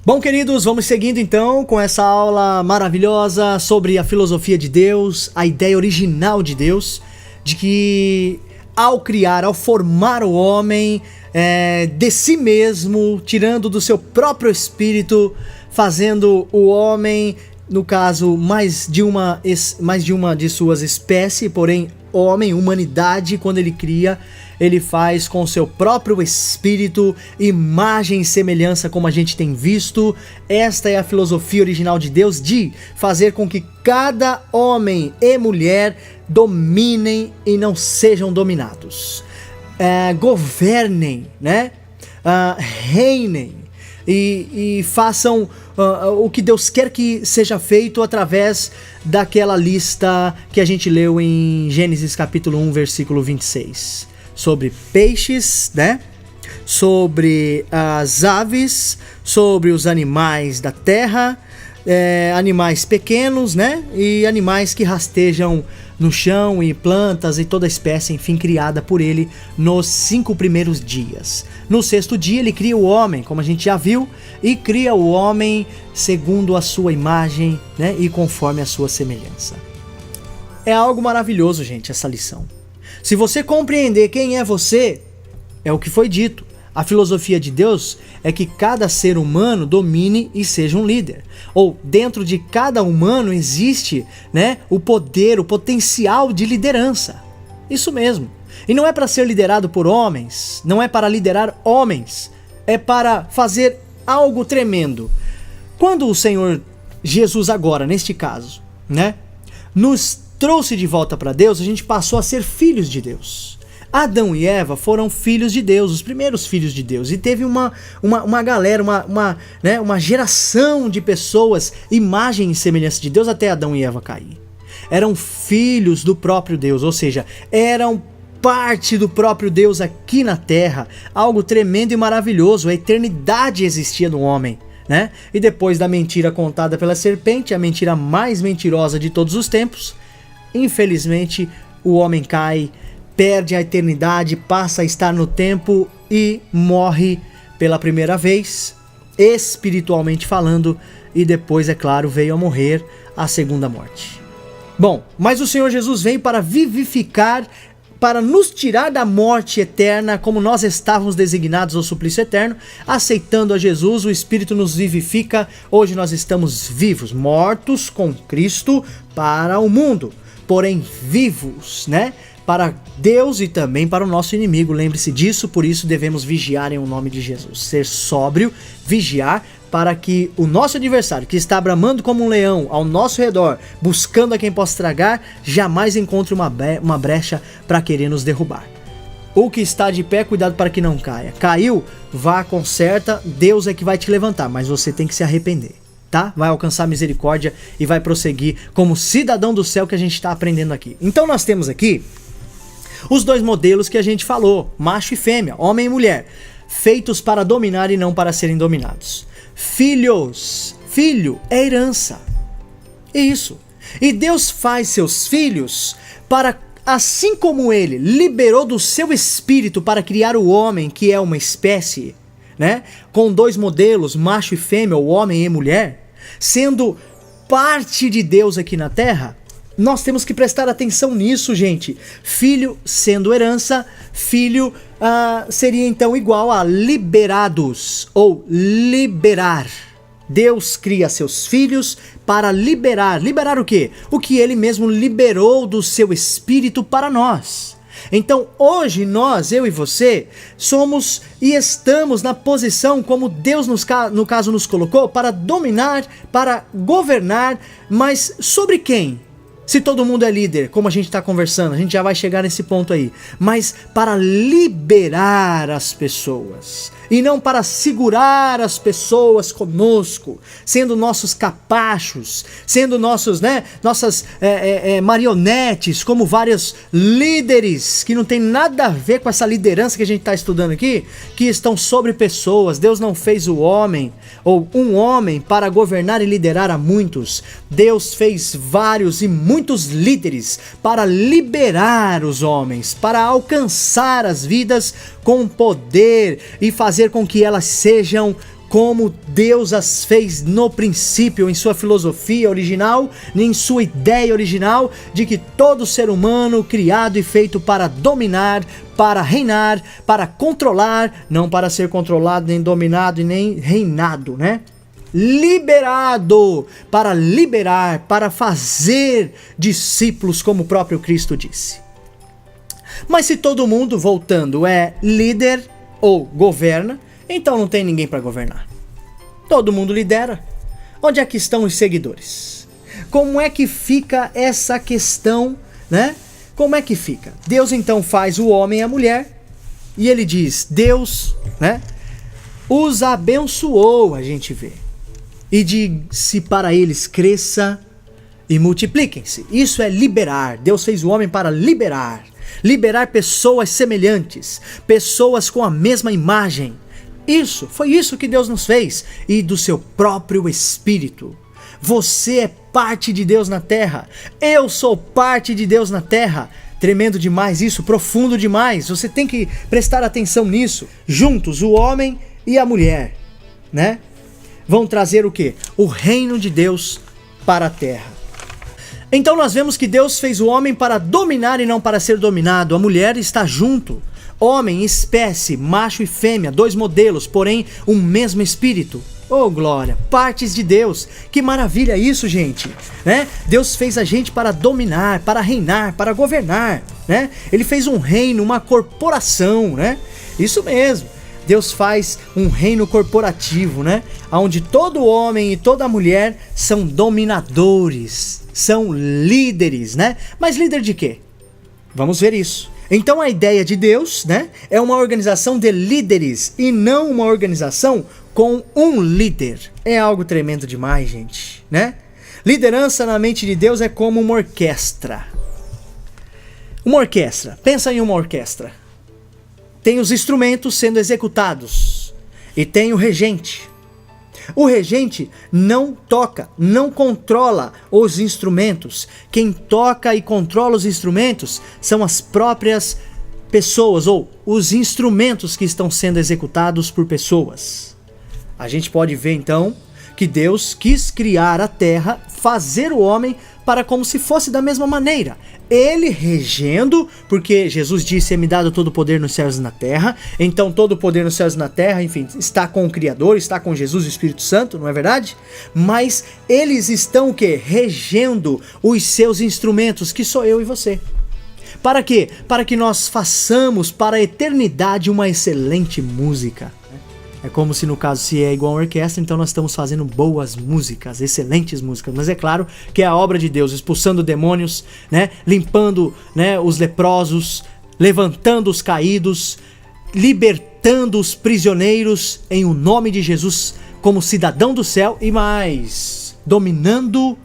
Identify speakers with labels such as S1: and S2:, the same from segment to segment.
S1: Bom, queridos, vamos seguindo então com essa aula maravilhosa sobre a filosofia de Deus, a ideia original de Deus, de que ao criar, ao formar o homem de si mesmo, tirando do seu próprio espírito, fazendo o homem, no caso, mais de uma de suas espécies, porém homem, humanidade, quando ele cria, ele faz com o seu próprio espírito, imagem e semelhança, como a gente tem visto. Esta é a filosofia original de Deus, de fazer com que cada homem e mulher dominem e não sejam dominados. Governem, né? Reinem e façam o que Deus quer que seja feito através daquela lista que a gente leu em Gênesis capítulo 1, versículo 26. Sobre peixes, né? Sobre as aves, sobre os animais da terra, animais pequenos, né? E animais que rastejam no chão, e plantas e toda espécie, enfim, criada por ele nos 5 primeiros dias. No 6º dia ele cria o homem, como a gente já viu, e cria o homem segundo a sua imagem, né? E conforme a sua semelhança. É algo maravilhoso, gente, essa lição. Se você compreender quem é você, é o que foi dito. A filosofia de Deus é que cada ser humano domine e seja um líder. Ou dentro de cada humano existe, né, o poder, o potencial de liderança. Isso mesmo. E não é para ser liderado por homens, não é para liderar homens, é para fazer algo tremendo. Quando o Senhor Jesus agora, neste caso, né, nos trouxe de volta para Deus, a gente passou a ser filhos de Deus. Adão e Eva foram filhos de Deus, os primeiros filhos de Deus. E teve uma galera, uma geração de pessoas, imagem e semelhança de Deus, até Adão e Eva cair. Eram filhos do próprio Deus, ou seja, eram parte do próprio Deus aqui na terra. Algo tremendo e maravilhoso, a eternidade existia no homem. Né? E depois da mentira contada pela serpente, a mentira mais mentirosa de todos os tempos, infelizmente o homem cai, perde a eternidade, passa a estar no tempo e morre pela primeira vez, espiritualmente falando, e depois, é claro, veio a morrer a segunda morte. Bom, mas o Senhor Jesus veio para vivificar, para nos tirar da morte eterna, como nós estávamos designados ao suplício eterno. Aceitando a Jesus, o Espírito nos vivifica. Hoje nós estamos vivos, mortos com Cristo para o mundo, porém vivos, né? Para Deus e também para o nosso inimigo. Lembre-se disso, por isso devemos vigiar em o nome de Jesus. Ser sóbrio, vigiar, para que o nosso adversário, que está bramando como um leão ao nosso redor, buscando a quem possa tragar, jamais encontre uma brecha para querer nos derrubar. O que está de pé, cuidado para que não caia. Caiu, vá, conserta, Deus é que vai te levantar, mas você tem que se arrepender. Tá? Vai alcançar misericórdia e vai prosseguir como cidadão do céu que a gente está aprendendo aqui. Então nós temos aqui os 2 modelos que a gente falou, macho e fêmea, homem e mulher, feitos para dominar e não para serem dominados. Filhos, filho é herança. Isso. E Deus faz seus filhos para, assim como ele liberou do seu espírito para criar o homem, que é uma espécie, né? Com 2 modelos, macho e fêmea, ou homem e mulher, sendo parte de Deus aqui na terra, nós temos que prestar atenção nisso, gente. Filho sendo herança, filho seria então igual a liberados, ou liberar. Deus cria seus filhos para liberar. Liberar o quê? O que ele mesmo liberou do seu espírito para nós. Então hoje nós, eu e você, somos e estamos na posição como Deus no caso nos colocou, para dominar, para governar, mas sobre quem? Se todo mundo é líder, como a gente está conversando, a gente já vai chegar nesse ponto aí. Mas para liberar as pessoas. E não para segurar as pessoas conosco. Sendo nossos capachos. Sendo nossas marionetes. Como vários líderes. Que não tem nada a ver com essa liderança que a gente está estudando aqui. Que estão sobre pessoas. Deus não fez o homem. Ou um homem para governar e liderar a muitos. Deus fez vários e muitos líderes para liberar os homens, para alcançar as vidas com poder e fazer com que elas sejam como Deus as fez no princípio, em sua filosofia original, em sua ideia original, de que todo ser humano criado e feito para dominar, para reinar, para controlar, não para ser controlado, nem dominado e nem reinado, né? Liberado para liberar, para fazer discípulos, como o próprio Cristo disse. Mas se todo mundo, voltando, é líder ou governa, então não tem ninguém para governar. Todo mundo lidera. Onde é que estão os seguidores? Como é que fica essa questão, né? Como é que fica? Deus então faz o homem e a mulher, e ele diz, Deus, né, os abençoou, a gente vê. E disse para eles, cresça e multipliquem-se. Isso é liberar. Deus fez o homem para liberar. Liberar pessoas semelhantes. Pessoas com a mesma imagem. Foi isso que Deus nos fez. E do seu próprio Espírito. Você é parte de Deus na terra. Eu sou parte de Deus na terra. Tremendo demais isso, profundo demais. Você tem que prestar atenção nisso. Juntos, o homem e a mulher, né? Vão trazer o quê? O reino de Deus para a terra. Então nós vemos que Deus fez o homem para dominar e não para ser dominado. A mulher está junto. Homem, espécie, macho e fêmea, dois modelos, porém um mesmo espírito. Oh glória, partes de Deus. Que maravilha isso, gente, né? Deus fez a gente para dominar, para reinar, para governar, né? Ele fez um reino, uma corporação, né? Isso mesmo. Deus faz um reino corporativo, né? Onde todo homem e toda mulher são dominadores, são líderes, né? Mas líder de quê? Vamos ver isso. Então a ideia de Deus, né, é uma organização de líderes e não uma organização com um líder. É algo tremendo demais, gente, né? Liderança na mente de Deus é como uma orquestra. Uma orquestra. Pensa em uma orquestra. Tem os instrumentos sendo executados e tem o regente. O regente não toca, não controla os instrumentos. Quem toca e controla os instrumentos são as próprias pessoas ou os instrumentos que estão sendo executados por pessoas. A gente pode ver então que Deus quis criar a terra, fazer o homem para como se fosse da mesma maneira. Ele regendo, porque Jesus disse, é-me dado todo o poder nos céus e na terra. Então todo o poder nos céus e na terra, enfim, está com o Criador, está com Jesus e o Espírito Santo, não é verdade? Mas eles estão o quê? Regendo os seus instrumentos, que sou eu e você. Para quê? Para que nós façamos para a eternidade uma excelente música. É como se no caso, se é igual a uma orquestra, então nós estamos fazendo boas músicas, excelentes músicas. Mas é claro que é a obra de Deus, expulsando demônios, né, limpando, né, os leprosos, levantando os caídos, libertando os prisioneiros em o nome de Jesus como cidadão do céu e mais, dominando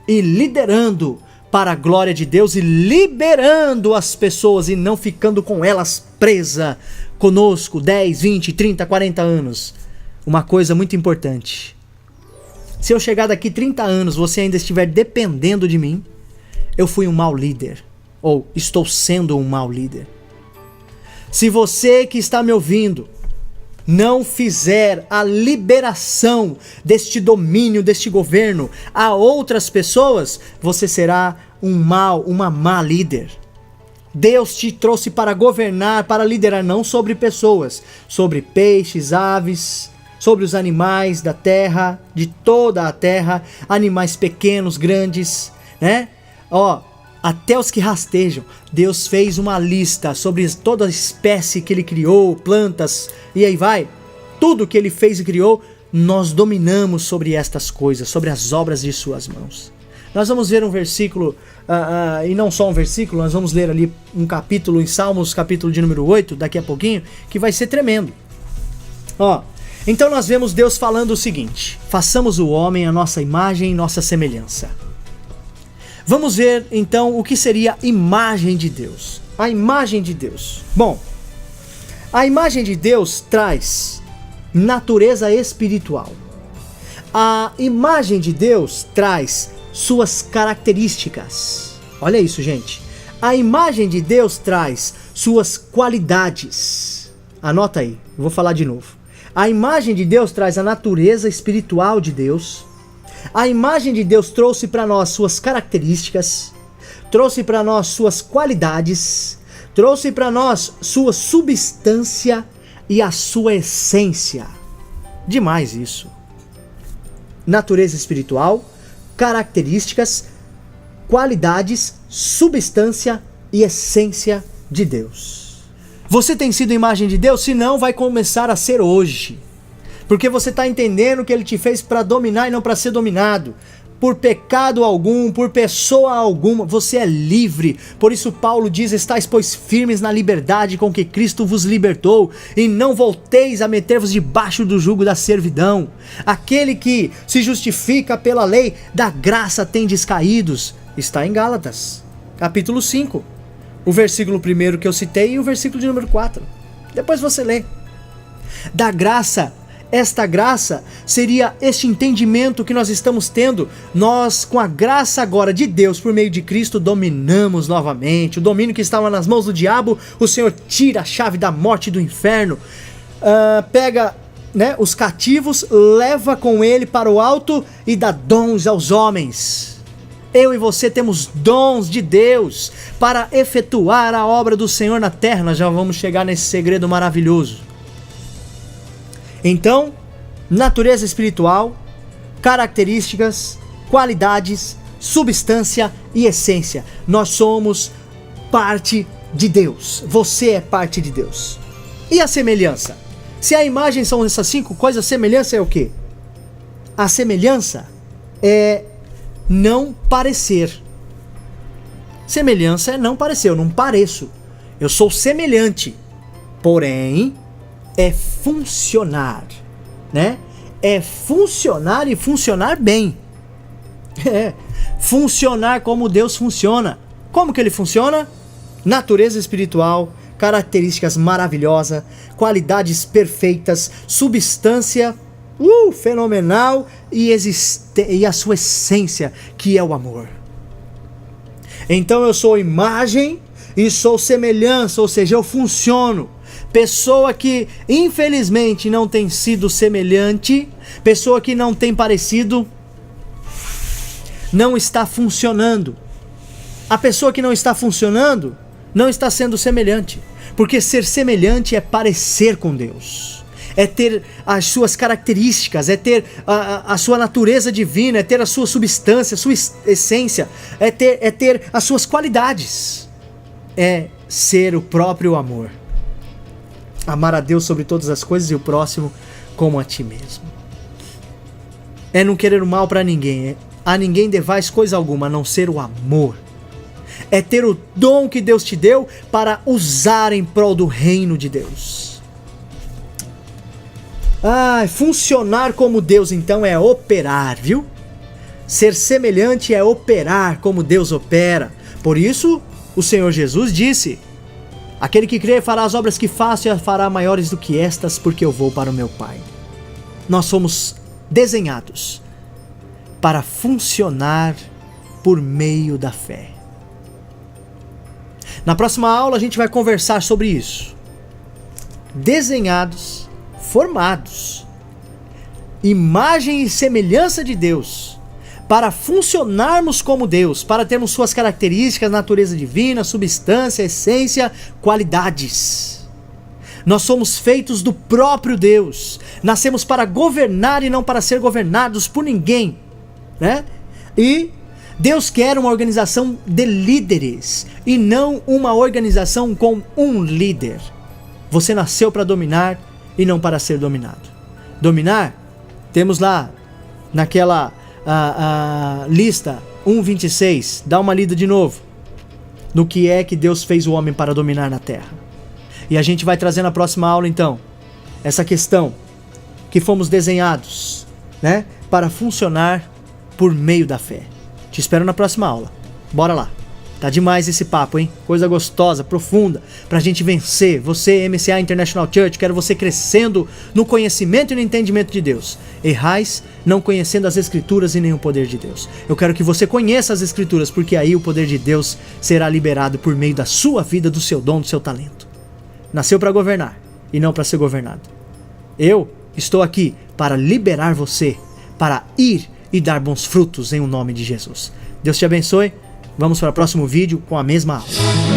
S1: e liderando para a glória de Deus e liberando as pessoas e não ficando com elas presas conosco 10, 20, 30, 40 anos. Uma coisa muito importante. Se eu chegar daqui 30 anos, você ainda estiver dependendo de mim, eu fui um mau líder. Ou estou sendo um mau líder. Se você que está me ouvindo não fizer a liberação deste domínio, deste governo a outras pessoas, você será uma má líder. Deus te trouxe para governar, para liderar, não sobre pessoas, sobre peixes, aves, sobre os animais da terra, de toda a terra, animais pequenos, grandes, né? Até os que rastejam. Deus fez uma lista sobre toda a espécie que Ele criou, plantas, e aí vai. Tudo que Ele fez e criou, nós dominamos sobre estas coisas, sobre as obras de suas mãos. Nós vamos ver um versículo, e não só um versículo, nós vamos ler ali um capítulo em Salmos, capítulo de número 8, daqui a pouquinho, que vai ser tremendo. Ó, então nós vemos Deus falando o seguinte: façamos o homem à nossa imagem e nossa semelhança. Vamos ver então o que seria a imagem de Deus. A imagem de Deus. Bom, a imagem de Deus traz natureza espiritual. A imagem de Deus traz suas características. Olha isso, gente. A imagem de Deus traz suas qualidades. Anota aí, eu vou falar de novo. A imagem de Deus traz a natureza espiritual de Deus. A imagem de Deus trouxe para nós suas características, trouxe para nós suas qualidades, trouxe para nós sua substância e a sua essência. Demais isso. Natureza espiritual, características, qualidades, substância e essência de Deus. Você tem sido imagem de Deus? Se não, vai começar a ser hoje. Porque você está entendendo que Ele te fez para dominar e não para ser dominado. Por pecado algum, por pessoa alguma, você é livre. Por isso Paulo diz: estais pois firmes na liberdade com que Cristo vos libertou, e não volteis a meter-vos debaixo do jugo da servidão. Aquele que se justifica pela lei, da graça tendes caídos. Está em Gálatas, capítulo 5. O versículo 1 que eu citei e o versículo de número 4. Depois você lê. Da graça. Esta graça seria este entendimento que nós estamos tendo. Nós, com a graça agora de Deus, por meio de Cristo, dominamos novamente. O domínio que estava nas mãos do diabo, o Senhor tira a chave da morte e do inferno. Pega, né, os cativos, leva com ele para o alto e dá dons aos homens. Eu e você temos dons de Deus para efetuar a obra do Senhor na terra. Nós já vamos chegar nesse segredo maravilhoso. Então, natureza espiritual, características, qualidades, substância e essência. Nós somos parte de Deus. Você é parte de Deus. E a semelhança? Se a imagem são essas 5 coisas, a semelhança é o quê? A semelhança é não parecer. Semelhança é não parecer. Eu não pareço. Eu sou semelhante. Porém, é funcionar, né? É funcionar e funcionar bem. É funcionar como Deus funciona. Como que Ele funciona? Natureza espiritual, características maravilhosas, qualidades perfeitas, substância fenomenal e a sua essência, que é o amor. Então eu sou imagem e sou semelhança, ou seja, eu funciono. Pessoa que infelizmente não tem sido semelhante, pessoa que não tem parecido, não está funcionando. A pessoa que não está funcionando não está sendo semelhante, porque ser semelhante é parecer com Deus, é ter as suas características, é ter a sua natureza divina, é ter a sua substância, a sua essência, é ter as suas qualidades, é ser o próprio amor. Amar a Deus sobre todas as coisas e o próximo como a ti mesmo. É não querer o mal para ninguém. A ninguém devais coisa alguma, a não ser o amor. É ter o dom que Deus te deu para usar em prol do reino de Deus. Funcionar como Deus então é operar, viu? Ser semelhante é operar como Deus opera. Por isso, o Senhor Jesus disse: aquele que crê fará as obras que faço e as fará maiores do que estas, porque eu vou para o meu Pai. Nós somos desenhados para funcionar por meio da fé. Na próxima aula a gente vai conversar sobre isso. Desenhados, formados, imagem e semelhança de Deus, para funcionarmos como Deus, para termos suas características, natureza divina, substância, essência, qualidades. Nós somos feitos do próprio Deus. Nascemos para governar e não para ser governados por ninguém, né? E Deus quer uma organização de líderes e não uma organização com um líder. Você nasceu para dominar e não para ser dominado. Dominar, temos lá naquela lista 1:26, dá uma lida de novo no que é que Deus fez o homem para dominar na terra. E a gente vai trazer na próxima aula, então, essa questão que fomos desenhados, né, para funcionar por meio da fé. Te espero na próxima aula. Bora lá. Tá demais esse papo, hein? Coisa gostosa, profunda, pra gente vencer. Você, MCA International Church, quero você crescendo no conhecimento e no entendimento de Deus. Errais não conhecendo as Escrituras e nem o poder de Deus. Eu quero que você conheça as Escrituras, porque aí o poder de Deus será liberado por meio da sua vida, do seu dom, do seu talento. Nasceu para governar e não para ser governado. Eu estou aqui para liberar você, para ir e dar bons frutos em o nome de Jesus. Deus te abençoe. Vamos para o próximo vídeo com a mesma aula.